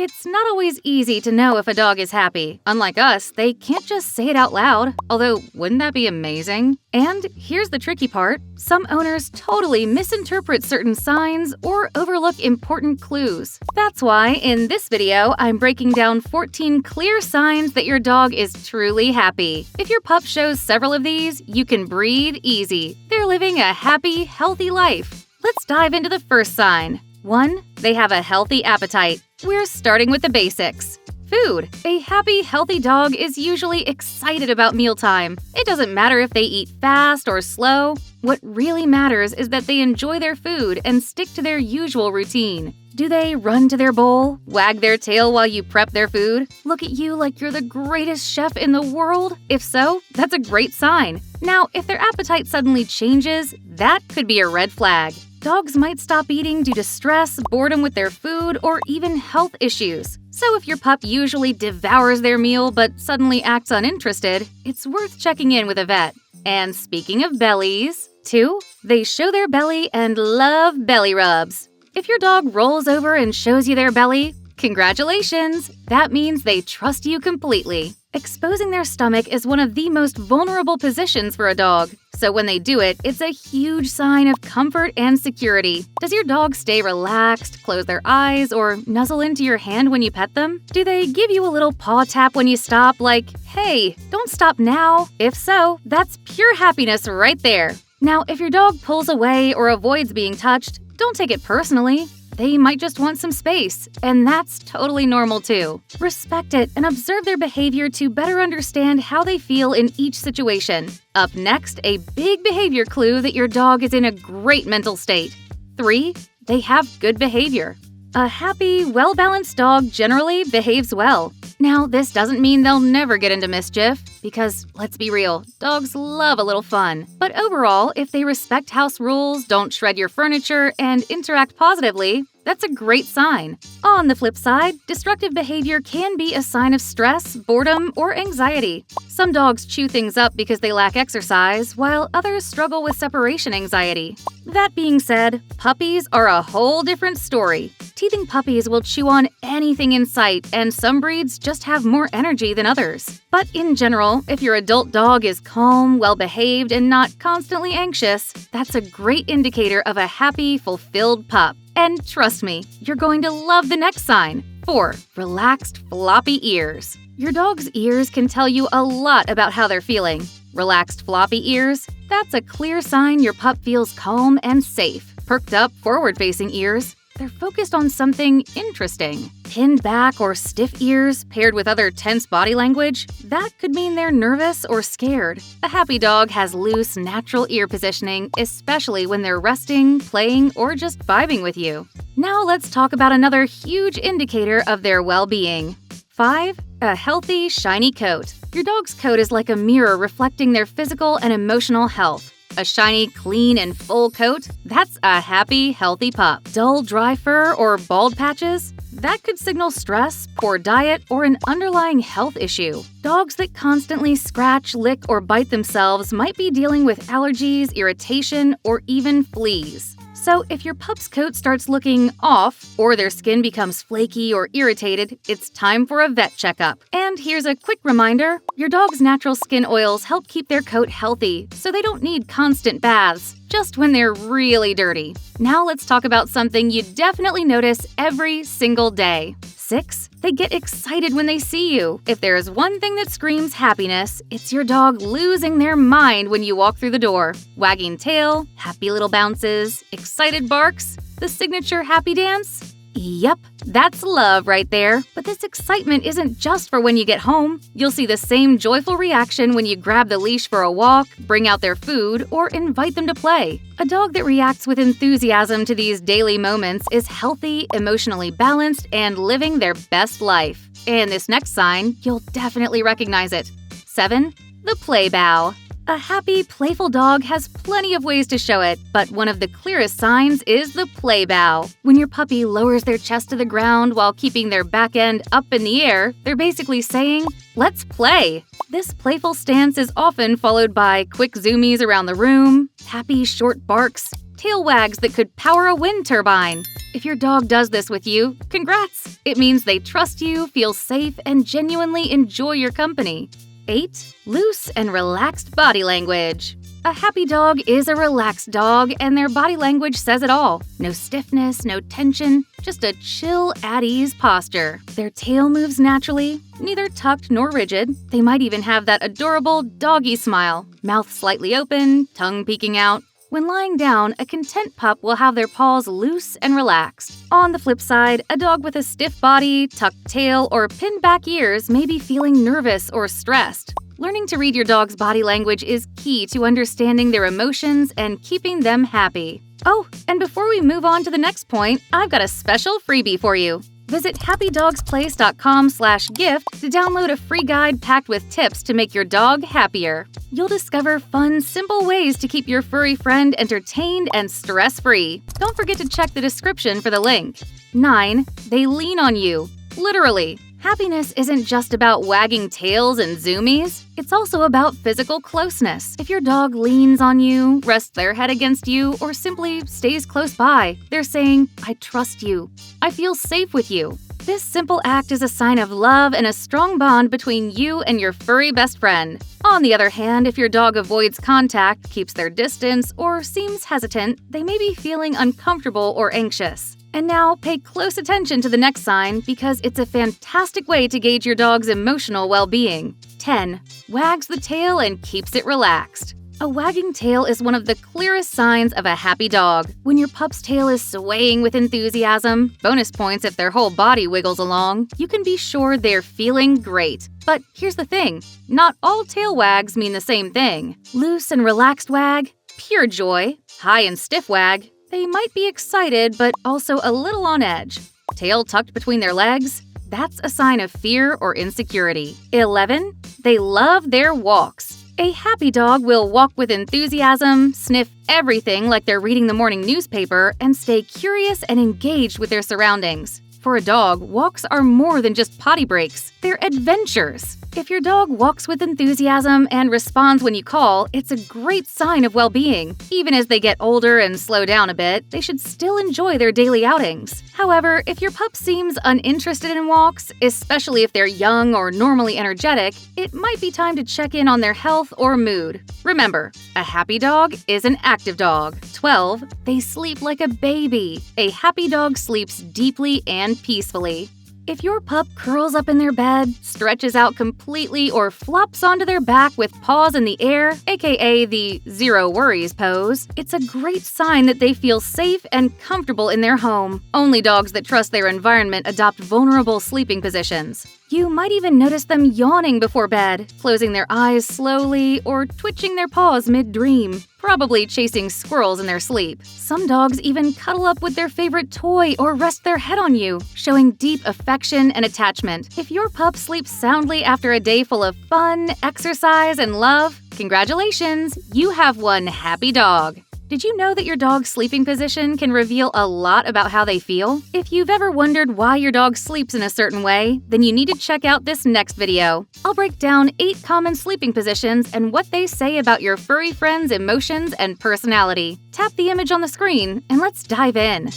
It's not always easy to know if a dog is happy. Unlike us, they can't just say it out loud, although wouldn't that be amazing? And here's the tricky part. Some owners totally misinterpret certain signs or overlook important clues. That's why, in this video, I'm breaking down 14 clear signs that your dog is truly happy. If your pup shows several of these, you can breathe easy. They're living a happy, healthy life. Let's dive into the first sign. 1. They have a healthy appetite. We're starting with the basics. Food. A happy, healthy dog is usually excited about mealtime. It doesn't matter if they eat fast or slow. What really matters is that they enjoy their food and stick to their usual routine. Do they run to their bowl, wag their tail while you prep their food, look at you like you're the greatest chef in the world? If so, that's a great sign. Now, if their appetite suddenly changes, that could be a red flag. Dogs might stop eating due to stress, boredom with their food, or even health issues. So if your pup usually devours their meal but suddenly acts uninterested, it's worth checking in with a vet. And speaking of bellies, 2. They show their belly and love belly rubs. If your dog rolls over and shows you their belly, congratulations! That means they trust you completely. Exposing their stomach is one of the most vulnerable positions for a dog. So when they do it, it's a huge sign of comfort and security. Does your dog stay relaxed, close their eyes, or nuzzle into your hand when you pet them? Do they give you a little paw tap when you stop, like, hey, don't stop now? If so, that's pure happiness right there. Now, if your dog pulls away or avoids being touched, don't take it personally. They might just want some space, and that's totally normal too. Respect it and observe their behavior to better understand how they feel in each situation. Up next, a big behavior clue that your dog is in a great mental state. 3. They have good behavior. A happy, well-balanced dog generally behaves well. Now, this doesn't mean they'll never get into mischief, because let's be real, dogs love a little fun. But overall, if they respect house rules, don't shred your furniture, and interact positively, that's a great sign. On the flip side, destructive behavior can be a sign of stress, boredom, or anxiety. Some dogs chew things up because they lack exercise, while others struggle with separation anxiety. That being said, puppies are a whole different story. Teething puppies will chew on anything in sight, and some breeds just have more energy than others. But in general, if your adult dog is calm, well-behaved, and not constantly anxious, that's a great indicator of a happy, fulfilled pup. And trust me, you're going to love the next sign. 4. Relaxed, floppy ears. Your dog's ears can tell you a lot about how they're feeling. Relaxed, floppy ears? That's a clear sign your pup feels calm and safe. Perked up, forward-facing ears? They're focused on something interesting. Pinned back or stiff ears paired with other tense body language, that could mean they're nervous or scared. A happy dog has loose, natural ear positioning, especially when they're resting, playing, or just vibing with you. Now let's talk about another huge indicator of their well-being. 5. A healthy, shiny coat. Your dog's coat is like a mirror reflecting their physical and emotional health. A shiny, clean, and full coat? That's a happy, healthy pup. Dull, dry fur or bald patches? That could signal stress, poor diet, or an underlying health issue. Dogs that constantly scratch, lick, or bite themselves might be dealing with allergies, irritation, or even fleas. So if your pup's coat starts looking off, or their skin becomes flaky or irritated, it's time for a vet checkup. And here's a quick reminder, your dog's natural skin oils help keep their coat healthy, so they don't need constant baths, just when they're really dirty. Now let's talk about something you definitely notice every single day. 6. They get excited when they see you. If there's one thing that screams happiness, it's your dog losing their mind when you walk through the door. Wagging tail, happy little bounces, excited barks, the signature happy dance. Yep, that's love right there. But this excitement isn't just for when you get home. You'll see the same joyful reaction when you grab the leash for a walk, bring out their food, or invite them to play. A dog that reacts with enthusiasm to these daily moments is healthy, emotionally balanced, and living their best life. And this next sign, you'll definitely recognize it. 7. The play bow. A happy, playful dog has plenty of ways to show it, but one of the clearest signs is the play bow. When your puppy lowers their chest to the ground while keeping their back end up in the air, they're basically saying, "Let's play." This playful stance is often followed by quick zoomies around the room, happy short barks, tail wags that could power a wind turbine. If your dog does this with you, congrats! It means they trust you, feel safe, and genuinely enjoy your company. 8. Loose and relaxed body language. A happy dog is a relaxed dog, and their body language says it all. No stiffness, no tension, just a chill, at-ease posture. Their tail moves naturally, neither tucked nor rigid. They might even have that adorable doggy smile, mouth slightly open, tongue peeking out. When lying down, a content pup will have their paws loose and relaxed. On the flip side, a dog with a stiff body, tucked tail, or pinned back ears may be feeling nervous or stressed. Learning to read your dog's body language is key to understanding their emotions and keeping them happy. Oh, and before we move on to the next point, I've got a special freebie for you. Visit happydogsplace.com/gift to download a free guide packed with tips to make your dog happier. You'll discover fun, simple ways to keep your furry friend entertained and stress-free. Don't forget to check the description for the link. 9. They lean on you. Literally. Happiness isn't just about wagging tails and zoomies. It's also about physical closeness. If your dog leans on you, rests their head against you, or simply stays close by, they're saying, "I trust you. I feel safe with you." This simple act is a sign of love and a strong bond between you and your furry best friend. On the other hand, if your dog avoids contact, keeps their distance, or seems hesitant, they may be feeling uncomfortable or anxious. And now, pay close attention to the next sign because it's a fantastic way to gauge your dog's emotional well-being. 10. Wags the tail and keeps it relaxed. A wagging tail is one of the clearest signs of a happy dog. When your pup's tail is swaying with enthusiasm, bonus points if their whole body wiggles along, you can be sure they're feeling great. But here's the thing, not all tail wags mean the same thing. Loose and relaxed wag, pure joy. High and stiff wag, they might be excited but also a little on edge. Tail tucked between their legs, that's a sign of fear or insecurity. 11. They love their walks. A happy dog will walk with enthusiasm, sniff everything like they're reading the morning newspaper, and stay curious and engaged with their surroundings. For a dog, walks are more than just potty breaks. They're adventures. If your dog walks with enthusiasm and responds when you call, it's a great sign of well-being. Even as they get older and slow down a bit, they should still enjoy their daily outings. However, if your pup seems uninterested in walks, especially if they're young or normally energetic, it might be time to check in on their health or mood. Remember, a happy dog is an active dog. 12. They sleep like a baby. A happy dog sleeps deeply and peacefully. If your pup curls up in their bed, stretches out completely, or flops onto their back with paws in the air, aka the zero worries pose, it's a great sign that they feel safe and comfortable in their home. Only dogs that trust their environment adopt vulnerable sleeping positions. You might even notice them yawning before bed, closing their eyes slowly, or twitching their paws mid-dream, probably chasing squirrels in their sleep. Some dogs even cuddle up with their favorite toy or rest their head on you, showing deep affection and attachment. If your pup sleeps soundly after a day full of fun, exercise, and love, congratulations, you have one happy dog. Did you know that your dog's sleeping position can reveal a lot about how they feel? If you've ever wondered why your dog sleeps in a certain way, then you need to check out this next video. I'll break down 8 common sleeping positions and what they say about your furry friend's emotions and personality. Tap the image on the screen and let's dive in.